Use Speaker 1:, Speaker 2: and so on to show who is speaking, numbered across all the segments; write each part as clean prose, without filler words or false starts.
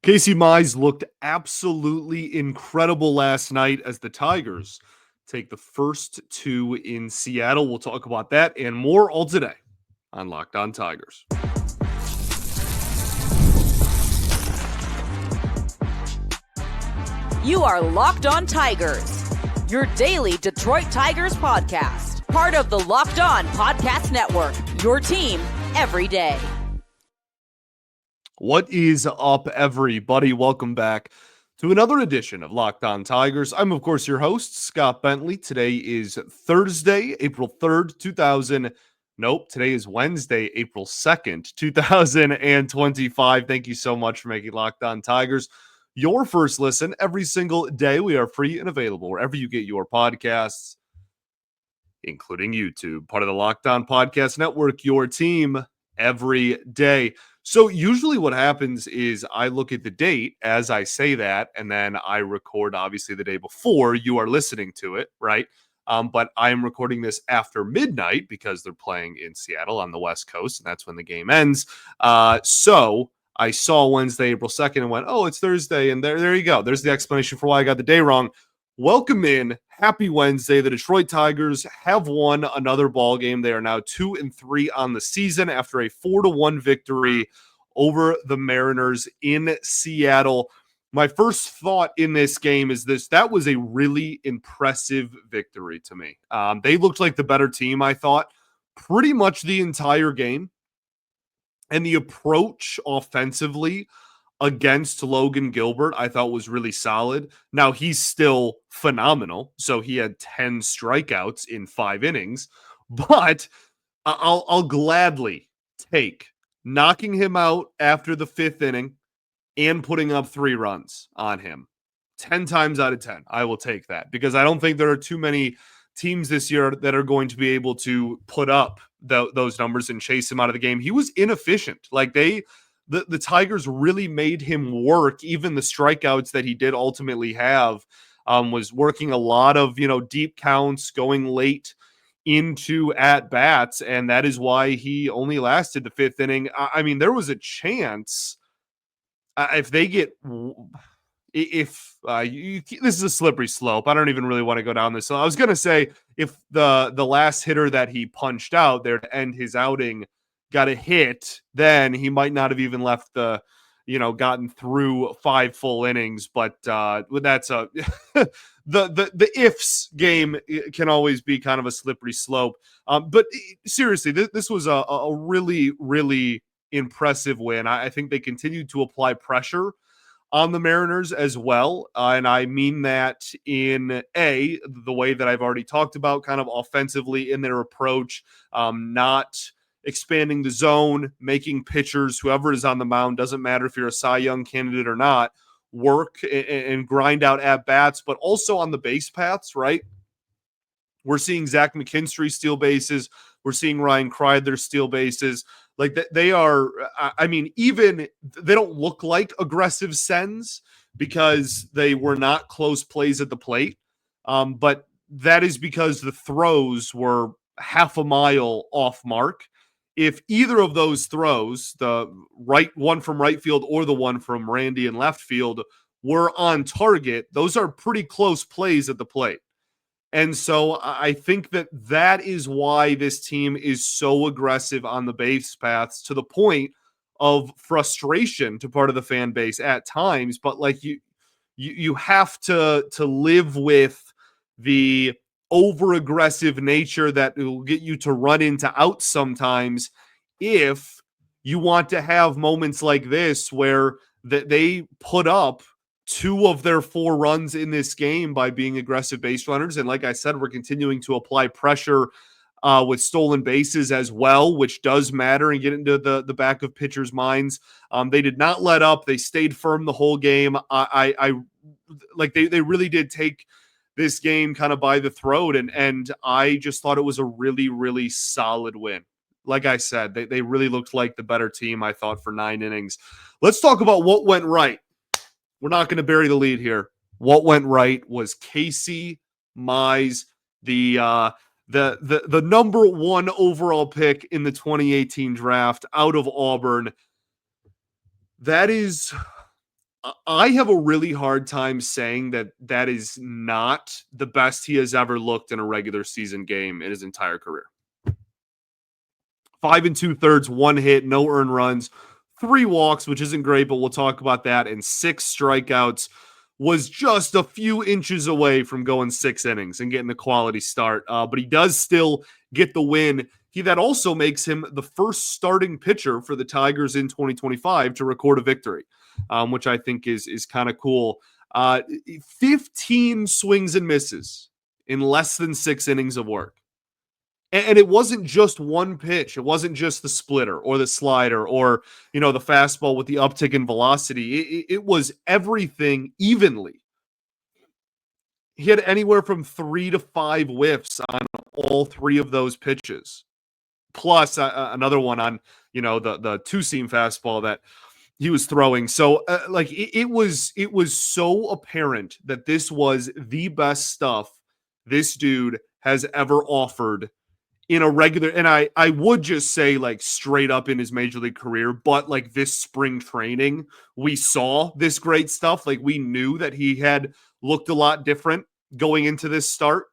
Speaker 1: Casey Mize looked absolutely incredible last night as the Tigers take the first two in Seattle. We'll talk about that and more all today on Locked On Tigers.
Speaker 2: You are Locked On Tigers, your daily Detroit Tigers podcast. Part of the Locked On Podcast Network, your team every day.
Speaker 1: What is up, everybody? Welcome back to another edition of Locked On Tigers. I'm, of course, your host, Scott Bentley. Today is Thursday, April 3rd, today is Wednesday, April 2nd, 2025. Thank you so much for making Locked On Tigers your first listen every single day. We are free and available wherever you get your podcasts, including YouTube, part of the Locked On Podcast Network, your team every day. So usually what happens is I look at the date as I say that, and then I record obviously the day before you are listening to it, right? But I'm recording this after midnight because they're playing in Seattle on the West Coast, and that's when the game ends. So I saw Wednesday, April 2nd, and went, oh, it's Thursday, and there you go. There's the explanation for why I got the day wrong. Welcome in. Happy Wednesday. The Detroit Tigers have won another ball game. They are now 2-3 on the season after a 4-1 victory over the Mariners in Seattle. My first thought in this game is that was a really impressive victory to me. They looked like the better team, I thought, pretty much the entire game. And the approach offensively against Logan Gilbert, I thought was really solid. Now, he's still phenomenal. So he had 10 strikeouts in 5 innings. But I'll gladly take knocking him out after the 5th inning and putting up 3 runs on him. 10 times out of 10, I will take that. Because I don't think there are too many teams this year that are going to be able to put up those numbers and chase him out of the game. He was inefficient. Like the Tigers really made him work. Even the strikeouts that he did ultimately have was working a lot of, deep counts, going late into at-bats, and that is why he only lasted the 5th inning. I mean, there was a chance if they get this is a slippery slope. I don't even really want to go down this. So I was going to say if the last hitter that he punched out there to end his outing got a hit, then he might not have even left gotten through 5 full innings. But that's the ifs game can always be kind of a slippery slope. But seriously, this was a really, really impressive win. I think they continued to apply pressure on the Mariners as well. And I mean that in the way that I've already talked about, kind of offensively in their approach, not expanding the zone, making pitchers, whoever is on the mound, doesn't matter if you're a Cy Young candidate or not, work and grind out at bats, but also on the base paths, right? We're seeing Zach McKinstry steal bases. We're seeing Ryan Kreidler steal bases. Like they are, I mean, even they don't look like aggressive sends because they were not close plays at the plate. But that is because the throws were half a mile off mark. If either of those throws, the right one from right field or the one from Randy in left field, were on target, those are pretty close plays at the plate. And so I think that is why this team is so aggressive on the base paths, to the point of frustration to part of the fan base at times. But like you have to live with the over aggressive nature that will get you to run into outs sometimes if you want to have moments like this where they put up 2 of their 4 runs in this game by being aggressive base runners. And like I said, we're continuing to apply pressure with stolen bases as well, which does matter and get into the back of pitchers' minds. They did not let up. They stayed firm the whole game. I like they really did take this game kind of by the throat. And I just thought it was a really, really solid win. Like I said, they really looked like the better team, I thought, for 9 innings. Let's talk about what went right. We're not going to bury the lead here. What went right was Casey Mize, the number 1 overall pick in the 2018 draft out of Auburn. That is I have a really hard time saying that is not the best he has ever looked in a regular season game in his entire career. 5 2/3, 1 hit, no earned runs, 3 walks, which isn't great, but we'll talk about that, and 6 strikeouts. Was just a few inches away from going 6 innings and getting the quality start. But he does still get the win. That also makes him the first starting pitcher for the Tigers in 2025 to record a victory, which I think is kind of cool. 15 swings and misses in less than 6 innings of work. And it wasn't just one pitch. It wasn't just the splitter or the slider or, the fastball with the uptick in velocity. It was everything evenly. He had anywhere from 3 to 5 whiffs on all 3 of those pitches. Plus another one on, the two-seam fastball that he was throwing. So it was so apparent that this was the best stuff this dude has ever offered in a regular, and I would just say like straight up in his major league career, but like this spring training, we saw this great stuff. Like we knew that he had looked a lot different going into this start.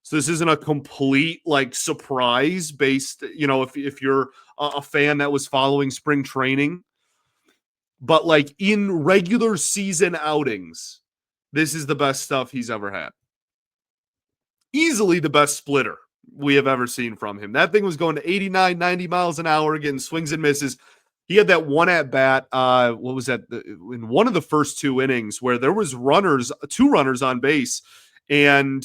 Speaker 1: So this isn't a complete like surprise based, if you're a fan that was following spring training, but like in regular season outings, this is the best stuff he's ever had. Easily the best splitter we have ever seen from him. That thing was going to 89, 90 miles an hour, getting swings and misses. He had that one at bat. What was that? In one of the first 2 innings where there was 2 runners on base, and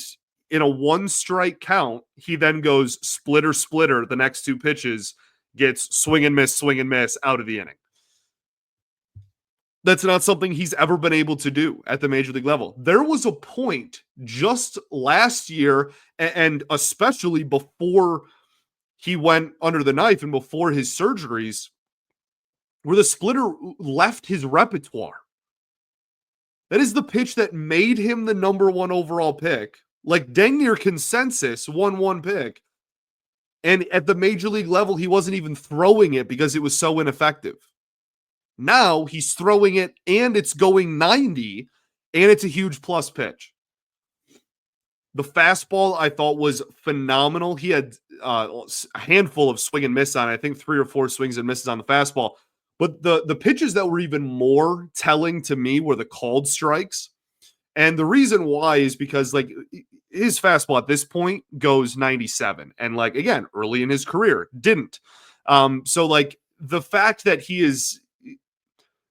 Speaker 1: in a 1 strike count, he then goes splitter, splitter. The next 2 pitches gets swing and miss out of the inning. That's not something he's ever been able to do at the major league level. There was a point just last year, and especially before he went under the knife and before his surgeries, where the splitter left his repertoire. That is the pitch that made him the number 1 overall pick, like dang near consensus 1-1 pick. And at the major league level, he wasn't even throwing it because it was so ineffective. Now he's throwing it and it's going 90 and it's a huge plus pitch. The fastball I thought was phenomenal. He had a handful of swing and miss on it. I think 3 or 4 swings and misses on the fastball. But the pitches that were even more telling to me were the called strikes. And the reason why is because like his fastball at this point goes 97. And like, again, early in his career, didn't. So like the fact that he is,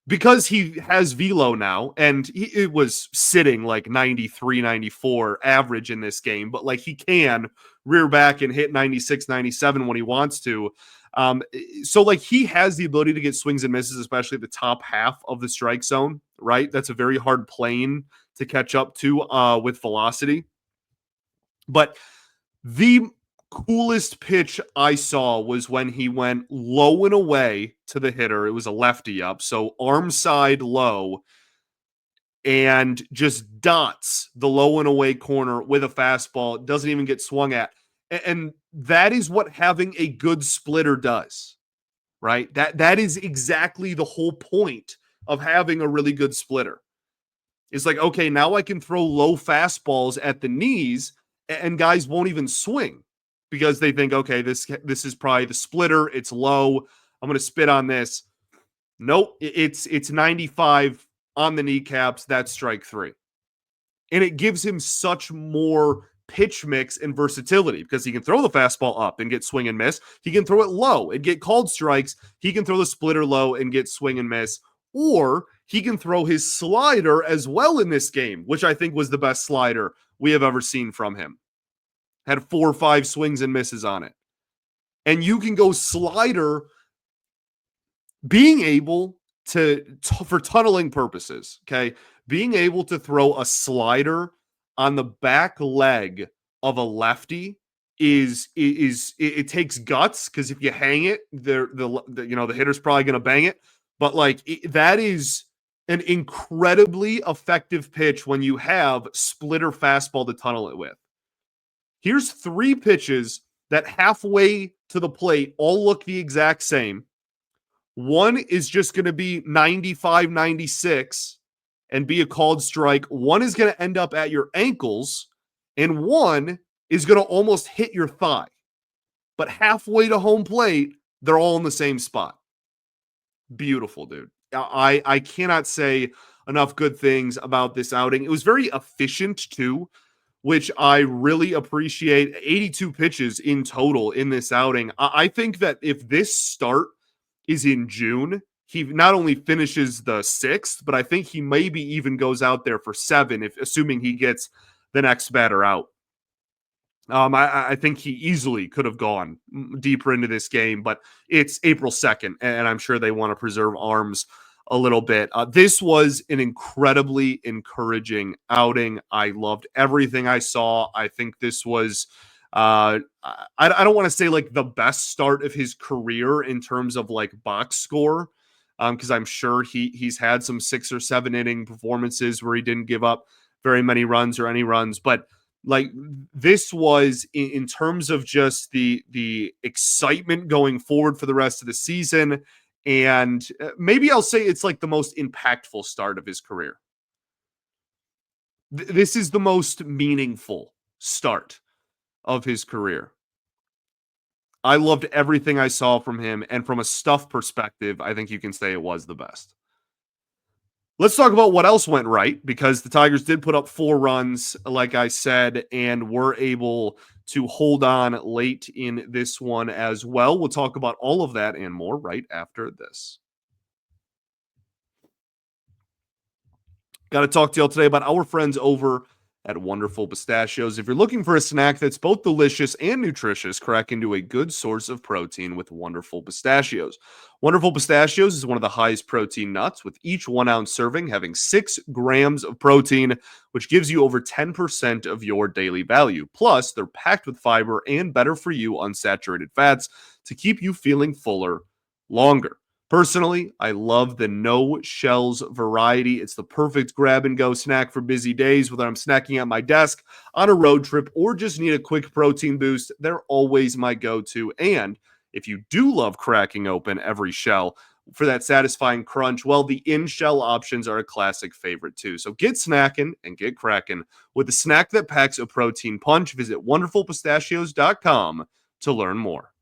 Speaker 1: because he has velo now, and it was sitting like 93, 94 average in this game, but like he can rear back and hit 96, 97 when he wants to. So like he has the ability to get swings and misses, especially the top half of the strike zone, right? That's a very hard plane to catch up to with velocity. But the coolest pitch I saw was when he went low and away to the hitter. It was a lefty up, so arm side low, and just dots the low and away corner with a fastball. It doesn't even get swung at. And that is what having a good splitter does, right? That is exactly the whole point of having a really good splitter. It's like, okay, now I can throw low fastballs at the knees and guys won't even swing because they think, okay, this is probably the splitter. It's low. I'm going to spit on this. Nope. It's 95 on the kneecaps. That's strike 3. And it gives him such more pitch mix and versatility because he can throw the fastball up and get swing and miss. He can throw it low and get called strikes. He can throw the splitter low and get swing and miss. Or he can throw his slider as well in this game, which I think was the best slider we have ever seen from him. Had 4 or 5 swings and misses on it. And you can go slider, being able to for tunneling purposes, okay? Being able to throw a slider on the back leg of a lefty is it takes guts, because if you hang it, the hitter's probably going to bang it. But like that is an incredibly effective pitch when you have splitter fastball to tunnel it with. Here's 3 pitches that halfway to the plate all look the exact same. One is just going to be 95, 96, and be a called strike. One is going to end up at your ankles, and one is going to almost hit your thigh. But halfway to home plate, they're all in the same spot. Beautiful, dude. I cannot say enough good things about this outing. It was very efficient, too, which I really appreciate. 82 pitches in total in this outing. I think that if this start is in June, he not only finishes the 6th, but I think he maybe even goes out there for 7, if assuming he gets the next batter out. I think he easily could have gone deeper into this game, but it's April 2nd, and I'm sure they want to preserve arms a little bit. This was an incredibly encouraging outing. I loved everything I saw. I think this was, I don't want to say like the best start of his career in terms of like box score, because I'm sure he's had some 6 or 7 inning performances where he didn't give up very many runs or any runs, but like this was in terms of just the excitement going forward for the rest of the season, and maybe I'll say it's like the most impactful start of his career. This is the most meaningful start of his career. I loved everything I saw from him, and from a stuff perspective, I think you can say it was the best. Let's talk about what else went right, because the Tigers did put up 4 runs, like I said, and were able to hold on late in this one as well. We'll talk about all of that and more right after this. Got to talk to y'all today about our friends over at Wonderful Pistachios. If you're looking for a snack that's both delicious and nutritious, crack into a good source of protein with Wonderful Pistachios. Wonderful Pistachios is one of the highest protein nuts, with each 1 ounce serving having 6 grams of protein, which gives you over 10% of your daily value. Plus, they're packed with fiber and better for you unsaturated fats to keep you feeling fuller longer. Personally, I love the no shells variety. It's the perfect grab and go snack for busy days, whether I'm snacking at my desk, on a road trip, or just need a quick protein boost. They're always my go-to. And if you do love cracking open every shell for that satisfying crunch, well, the in-shell options are a classic favorite too. So get snacking and get cracking with a snack that packs a protein punch. Visit wonderfulpistachios.com to learn more.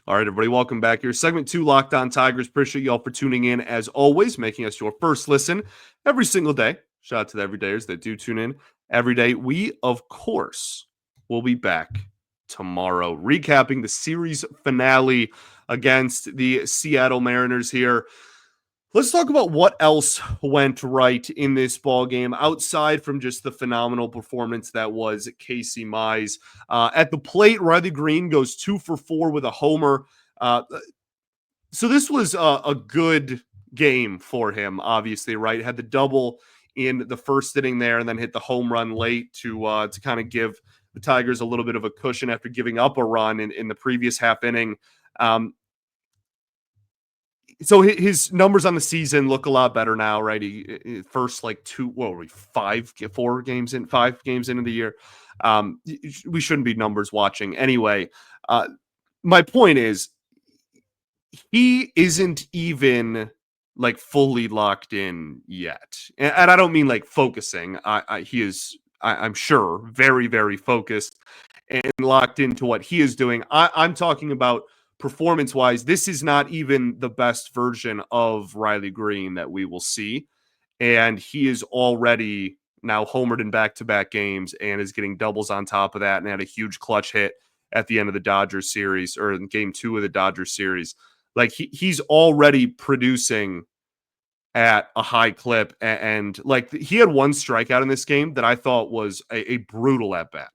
Speaker 1: All right, everybody, welcome back here. Segment 2, Locked On Tigers. Appreciate y'all for tuning in, as always, making us your first listen every single day. Shout out to the everydayers that do tune in every day. We, of course, will be back tomorrow, recapping the series finale against the Seattle Mariners here. Let's talk about what else went right in this ball game, outside from just the phenomenal performance that was Casey Mize. At the plate, Riley Greene goes 2 for 4 with a homer. So this was a good game for him, obviously, right? Had the double in the first inning there, and then hit the home run late to kind of give the Tigers a little bit of a cushion after giving up a run in the previous half inning. So his numbers on the season look a lot better now, right? He first like 5 games into the year. We shouldn't be numbers watching anyway. My point is, he isn't even like fully locked in yet, and I don't mean like focusing. He is, I'm sure, very, very focused and locked into what he is doing. I'm talking about performance-wise. This is not even the best version of Riley Greene that we will see, and he is already now homered in back-to-back games and is getting doubles on top of that, and had a huge clutch hit at the end of the Dodgers series, or in game 2 of the Dodgers series. Like he's already producing at a high clip, and like he had 1 strikeout in this game that I thought was a brutal at bat,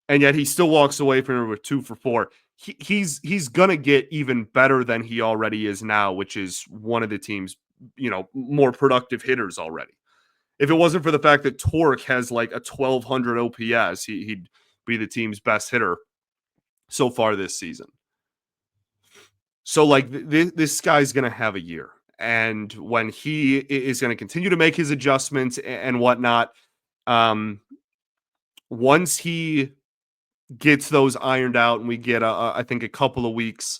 Speaker 1: and yet he still walks away from it with 2 for 4. He's gonna get even better than he already is now, which is one of the team's more productive hitters already. If it wasn't for the fact that Torque has like a 1200 OPS, he'd be the team's best hitter so far this season. So like this guy's gonna have a year, and when he is going to continue to make his adjustments and whatnot, once he gets those ironed out, and we get I think a couple of weeks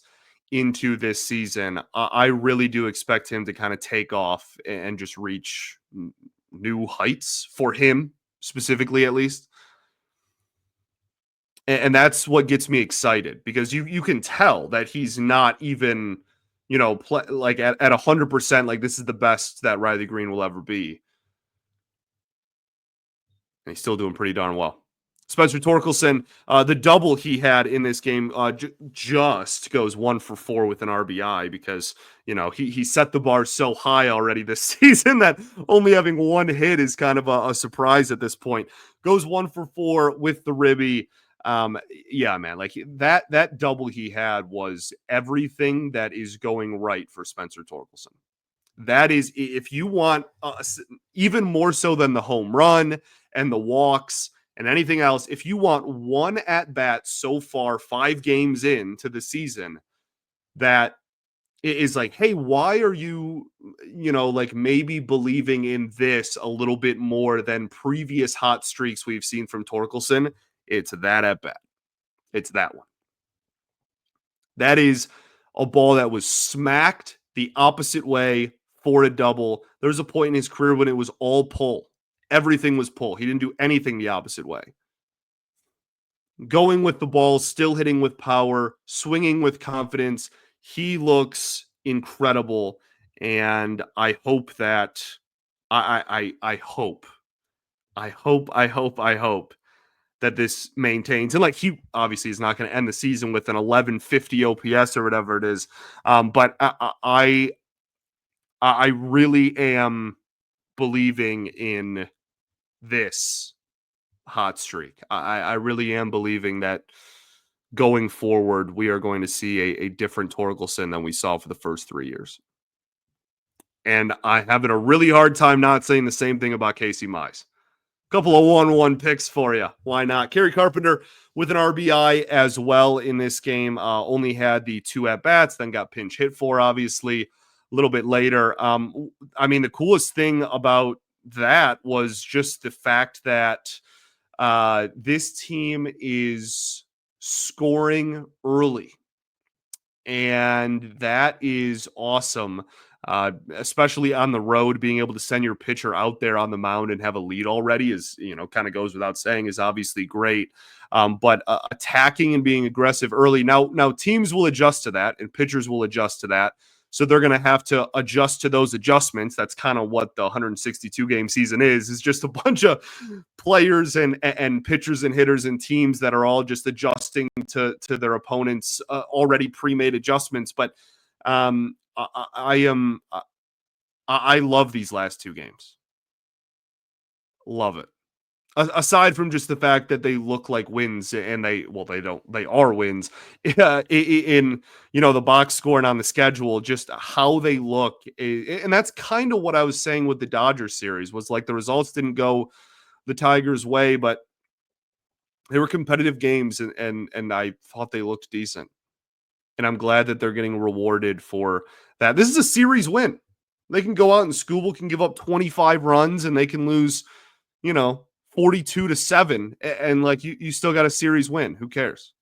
Speaker 1: into this season, I really do expect him to kind of take off and just reach new heights for him specifically, at least. And that's what gets me excited, because you can tell that he's not even, like at 100%, like this is the best that Riley Greene will ever be. And he's still doing pretty darn well. Spencer Torkelson, the double he had in this game just goes 1 for 4 with an RBI, because, he set the bar so high already this season that only having one hit is kind of a surprise at this point. Goes 1 for 4 with the ribby. Yeah, man, like that double he had was everything that is going right for Spencer Torkelson. That is, if you want even more so than the home run and the walks and anything else, if you want one at bat so far 5 games into the season that is like, hey, why are you, like maybe believing in this a little bit more than previous hot streaks we've seen from Torkelson, it's that at bat. It's that one. That is a ball that was smacked the opposite way for a double. There was a point in his career when it was all pull. Everything was pull. He didn't do anything the opposite way. Going with the ball, still hitting with power, swinging with confidence. He looks incredible, and I hope that I hope that this maintains. And like, he obviously is not going to end the season with an 1150 OPS or whatever it is. But I really am believing in this hot streak. I really am believing that going forward, we are going to see a different Torkelson than we saw for the first 3 years. And I'm having a really hard time not saying the same thing about Casey Mize. Couple of 1-1 picks for you. Why not? Kerry Carpenter with an RBI as well in this game. Only had the 2 at-bats, then got pinch hit for, obviously, a little bit later. I mean, the coolest thing about that was just the fact that this team is scoring early. And that is awesome. Especially on the road, being able to send your pitcher out there on the mound and have a lead already is, kind of goes without saying, is obviously great. But attacking and being aggressive early. Now teams will adjust to that, and pitchers will adjust to that. So they're going to have to adjust to those adjustments. That's kind of what the 162 game season is just a bunch of players and pitchers and hitters and teams that are all just adjusting to their opponents' already pre-made adjustments. But I love these last 2 games. Love it. Aside from just the fact that they look like wins, and they are wins in the box score and on the schedule, just how they look. And that's kind of what I was saying with the Dodgers series, was like the results didn't go the Tigers' way, but they were competitive games, and I thought they looked decent. And I'm glad that they're getting rewarded for that. This is a series win. They can go out and Skubal can give up 25 runs and they can lose, 42-7. And like, you still got a series win. Who cares?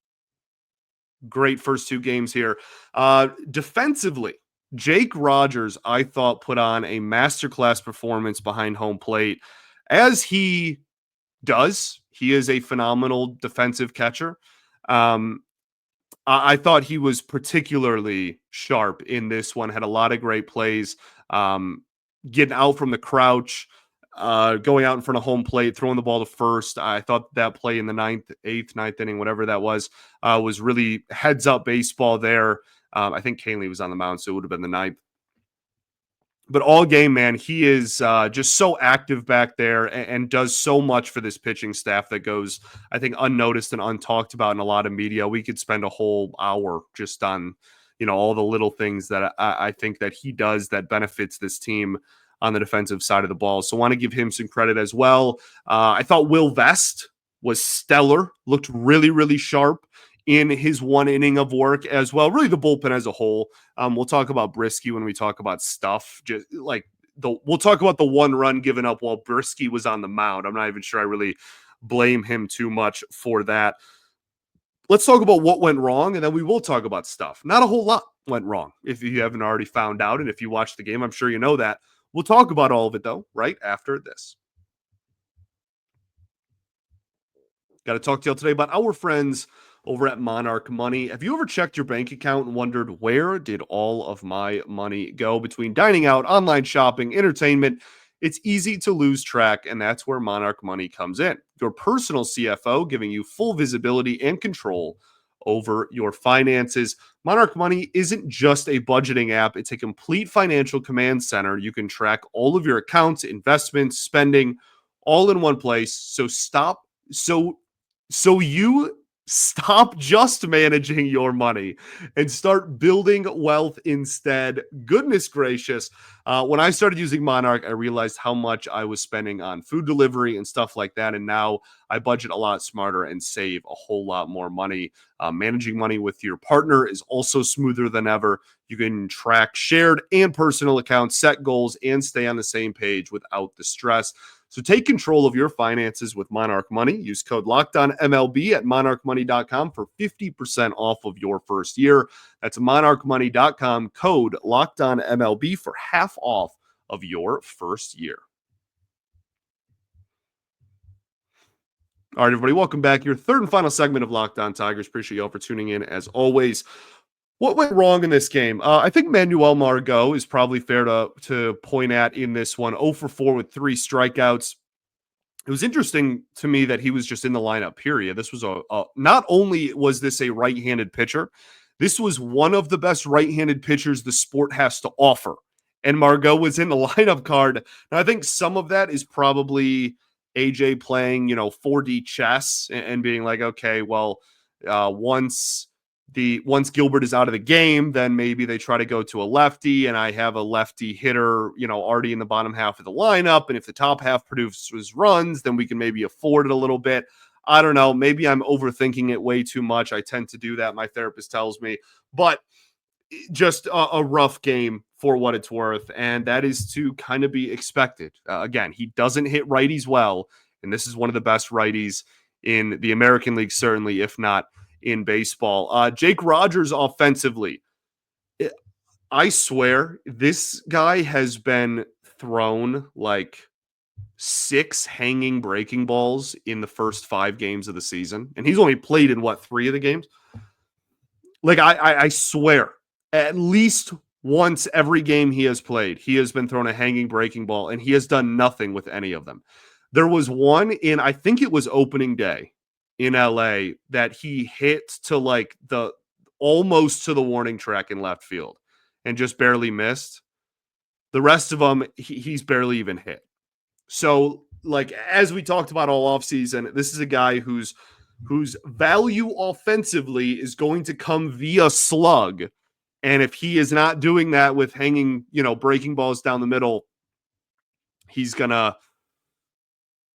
Speaker 1: Great first 2 games here. Defensively, Jake Rogers, I thought, put on a masterclass performance behind home plate, as he does. He is a phenomenal defensive catcher. I thought he was particularly sharp in this one, had a lot of great plays, getting out from the crouch, going out in front of home plate, throwing the ball to first. I thought that play in the 8th, 9th inning, whatever that was really heads up baseball there. I think Canley was on the mound, so it would have been the 9th. But all game, man, he is just so active back there and does so much for this pitching staff that goes, I think, unnoticed and untalked about in a lot of media. We could spend a whole hour just on, all the little things that I think that he does that benefits this team on the defensive side of the ball. So I want to give him some credit as well. I thought Will Vest was stellar, looked really, really sharp in his 1 inning of work as well. Really the bullpen as a whole. We'll talk about Brisky when we talk about stuff. Just like we'll talk about the 1 run given up while Brisky was on the mound. I'm not even sure I really blame him too much for that. let's talk about what went wrong, and then we will talk about stuff. Not a whole lot went wrong, if you haven't already found out, and if you watched the game, I'm sure you know that. We'll talk about all of it, though, right after this. Got to talk to y'all today about our friends over at Monarch Money. Have you ever checked your bank account and wondered, where did all of my money go? Between dining out, online shopping, entertainment, it's easy to lose track, and that's where Monarch Money comes in. Your personal CFO, giving you full visibility and control over your finances. Monarch Money isn't just a budgeting app, it's a complete financial command center. You can track all of your accounts, investments, spending, all in one place. So you stop just managing your money and start building wealth instead. Goodness gracious. When I started using Monarch, I realized how much I was spending on food delivery and stuff like that. And now I budget a lot smarter and save a whole lot more money. Managing money with your partner is also smoother than ever. You can track shared and personal accounts, set goals, and stay on the same page without the stress. So take control of your finances with Monarch Money. Use code LOCKEDONMLB at monarchmoney.com for 50% off of your first year. That's monarchmoney.com, code LOCKEDONMLB for half off of your first year. All right, everybody, welcome back. Your third and final segment of Locked On Tigers. Appreciate y'all for tuning in as always. What went wrong in this game? I think Manuel Margot is probably fair to point at in this one. 0 for 4 with 3 strikeouts. It was interesting to me that he was just in the lineup, period. This was not only was this a right-handed pitcher, this was one of the best right-handed pitchers the sport has to offer. And Margot was in the lineup card. And I think some of that is probably AJ playing, 4D chess and being like, okay, well, once Gilbert is out of the game, then maybe they try to go to a lefty, and I have a lefty hitter, already in the bottom half of the lineup. And if the top half produces runs, then we can maybe afford it a little bit. I don't know. Maybe I'm overthinking it way too much. I tend to do that, my therapist tells me. But just a rough game for what it's worth, and that is to kind of be expected. Again, he doesn't hit righties well, and this is one of the best righties in the American League, certainly, if not in baseball. Jake Rogers offensively, I swear this guy has been thrown like 6 hanging breaking balls in the first 5 games of the season, and he's only played in 3 of the games. Like I swear, at least once every game he has played, he has been thrown a hanging breaking ball, and he has done nothing with any of them. There was one in, I think it was opening day in LA, that he hit to like almost to the warning track in left field and just barely missed. The rest of them, he's barely even hit. So, like, as we talked about all offseason, this is a guy whose value offensively is going to come via slug. And if he is not doing that with hanging, breaking balls down the middle, he's gonna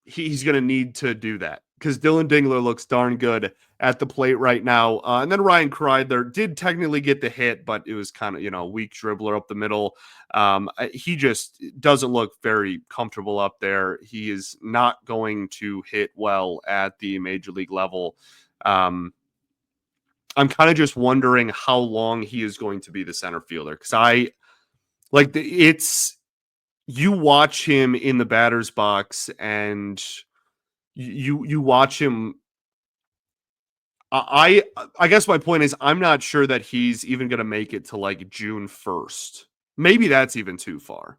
Speaker 1: need to do that, because Dylan Dingler looks darn good at the plate right now. And then Ryan Kreidler did technically get the hit, but it was kind of, weak dribbler up the middle. He just doesn't look very comfortable up there. He is not going to hit well at the major league level. I'm kind of just wondering how long he is going to be the center fielder, because you watch him in the batter's box and you watch him. I guess my point is, I'm not sure that he's even going to make it to like June 1st. Maybe that's even too far.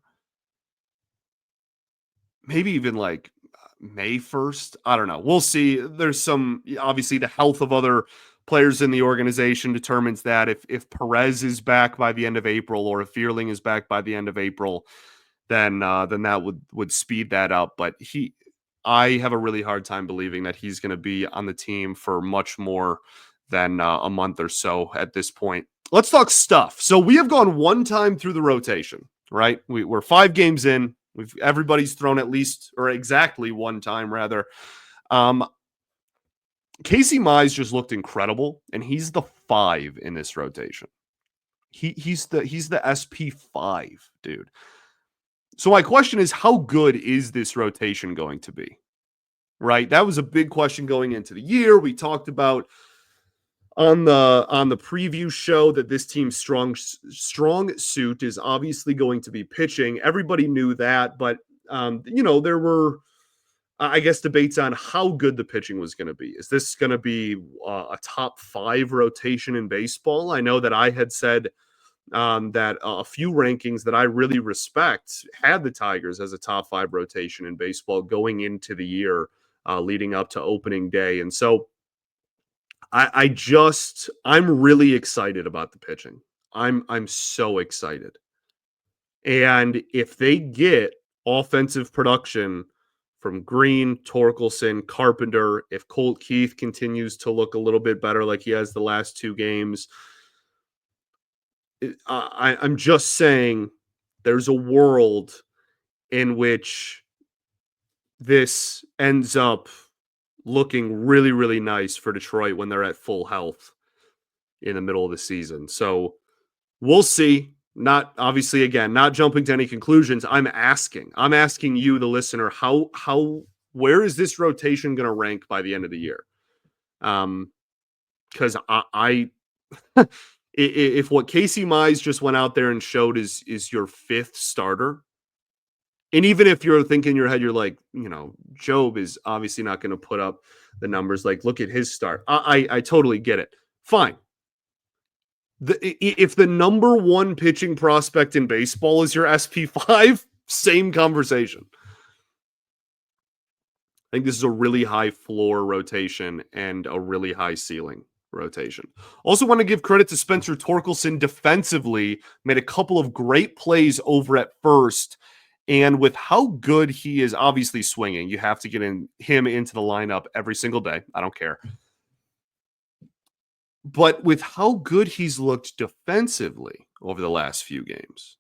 Speaker 1: Maybe even like May 1st. I don't know. We'll see. There's obviously the health of other players in the organization determines that. If Perez is back by the end of April, or if Vierling is back by the end of April, then that would speed that up. But I have a really hard time believing that he's going to be on the team for much more than a month or so at this point. Let's talk stuff. So we have gone one time through the rotation, right? We're 5 games in. Everybody's thrown at least, or exactly one time rather. Casey Mize just looked incredible, and he's the 5 in this rotation. He's the SP5, dude. So my question is, how good is this rotation going to be? Right? That was a big question going into the year. We talked about on the preview show that this team's strong suit is obviously going to be pitching. Everybody knew that, but there were, I guess, debates on how good the pitching was going to be. Is this going to be a top 5 rotation in baseball? I know that I had said that a few rankings that I really respect had the Tigers as a top 5 rotation in baseball going into the year, leading up to opening day. And so I'm really excited about the pitching. I'm so excited. And if they get offensive production from Greene, Torkelson, Carpenter, if Colt Keith continues to look a little bit better like he has the last 2 games, I'm just saying there's a world in which this ends up looking really, really nice for Detroit when they're at full health in the middle of the season. So we'll see. Not obviously, again, not jumping to any conclusions. I'm asking you, the listener, where is this rotation going to rank by the end of the year? Because I if what Casey Mize just went out there and showed is your 5th starter, and even if you're thinking in your head, you're like, Job is obviously not going to put up the numbers. Like, look at his start. I totally get it. Fine. If the number 1 pitching prospect in baseball is your SP5, same conversation. I think this is a really high floor rotation and a really high ceiling rotation. Also want to give credit to Spencer Torkelson defensively. Made a couple of great plays over at first. And with how good he is obviously swinging, you have to get him into the lineup every single day. I don't care. But with how good he's looked defensively over the last few games,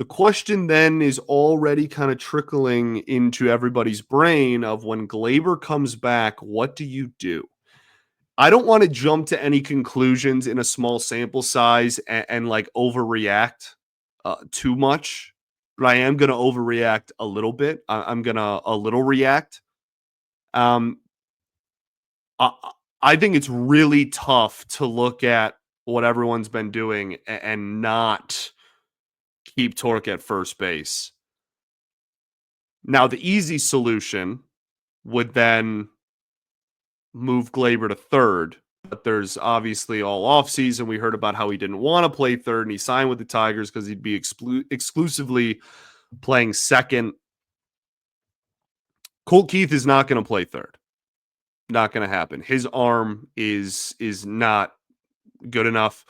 Speaker 1: the question then is already kind of trickling into everybody's brain of when Gleyber comes back, what do you do? I don't want to jump to any conclusions in a small sample size and like overreact too much, but I am going to overreact a little bit. I'm going to a little react. I think it's really tough to look at what everyone's been doing and not keep Torque at first base. Now, the easy solution would then move Gleyber to third, but there's obviously all offseason. We heard about how he didn't want to play third, and he signed with the Tigers because he'd be exclusively playing second. Colt Keith is not going to play third. Not going to happen. His arm is not good enough.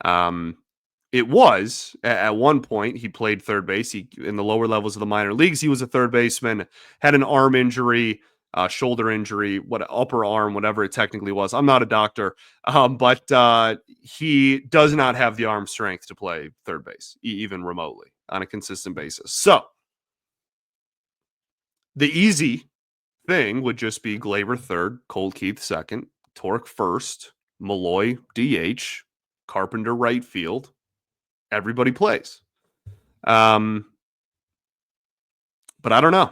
Speaker 1: It was at one point he played third base. He in the lower levels of the minor leagues, he was a third baseman, had an arm injury, shoulder injury, upper arm, whatever it technically was. I'm not a doctor, but he does not have the arm strength to play third base, even remotely on a consistent basis. So the easy thing would just be Gleyber third, Colt Keith second, Torque first, Malloy DH, Carpenter right field. Everybody plays. But I don't know.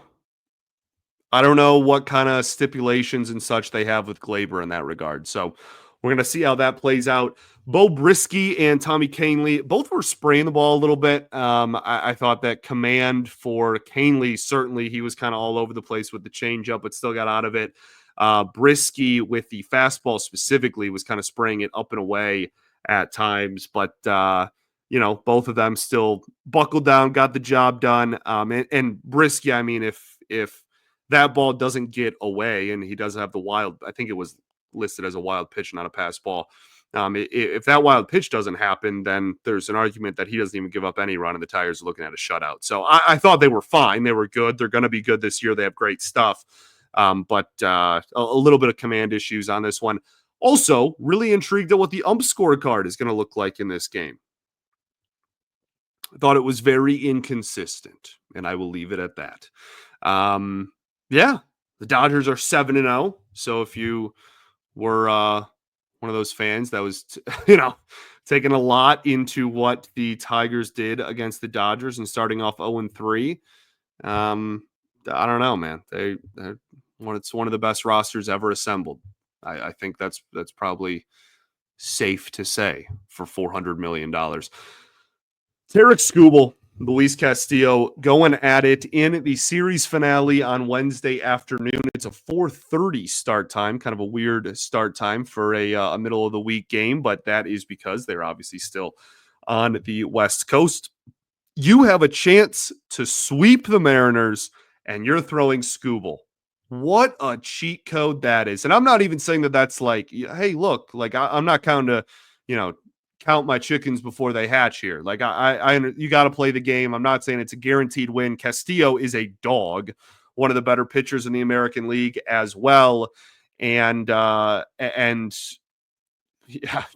Speaker 1: I don't know what kind of stipulations and such they have with Gleyber in that regard. So we're going to see how that plays out. Bo Brisky and Tommy Canely both were spraying the ball a little bit. I thought that command for Canely, certainly he was kind of all over the place with the changeup, but still got out of it. Brisky with the fastball specifically was kind of spraying it up and away at times, but both of them still buckled down, got the job done. And Brisky, I mean, if that ball doesn't get away and he doesn't have the wild, I think it was listed as a wild pitch, not a pass ball. If that wild pitch doesn't happen, then there's an argument that he doesn't even give up any run and the Tigers are looking at a shutout. So I thought they were fine. They were good. They're going to be good this year. They have great stuff. But a little bit of command issues on this one. Also, really intrigued at what the ump scorecard is going to look like in this game. I thought it was very inconsistent, and I will leave it at that. The Dodgers are 7-0. So if you were one of those fans that was, taking a lot into what the Tigers did against the Dodgers and starting off 0-3, I don't know, man. It's one of the best rosters ever assembled. I think that's probably safe to say, for $400 million. Tarek Skubal, Luis Castillo going at it in the series finale on Wednesday afternoon. It's a 4:30 start time, kind of a weird start time for a middle of the week game, but that is because they're obviously still on the West Coast. You have a chance to sweep the Mariners, and you're throwing Skubal. What a cheat code that is. And I'm not even saying that that's like, hey, look, like I'm not counting to, count my chickens before they hatch here. Like you got to play the game. I'm not saying it's a guaranteed win. Castillo is a dog, one of the better pitchers in the American League as well. And yeah,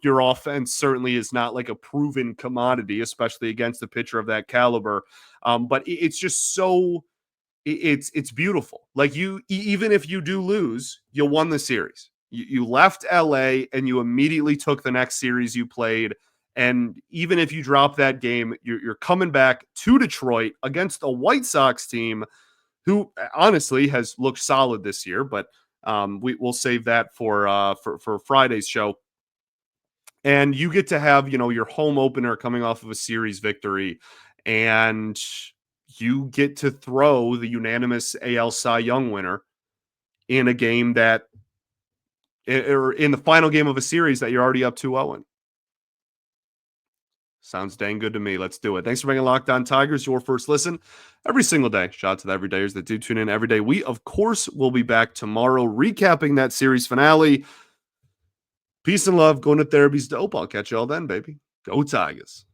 Speaker 1: your offense certainly is not like a proven commodity, especially against a pitcher of that caliber. But it's just so it's beautiful. Like even if you do lose, you won the series. You left LA and you immediately took the next series you played. And even if you drop that game, you're coming back to Detroit against a White Sox team who honestly has looked solid this year. But we'll save that for Friday's show. And you get to have, your home opener coming off of a series victory, and you get to throw the unanimous AL Cy Young winner in a game or in the final game of a series that you're already up 2-0 in. Sounds dang good to me. Let's do it. Thanks for making Locked On Tigers your first listen every single day. Shout out to the everydayers that do tune in every day. We, of course, will be back tomorrow recapping that series finale. Peace and love. Going to therapy's dope. I'll catch you all then, baby. Go Tigers.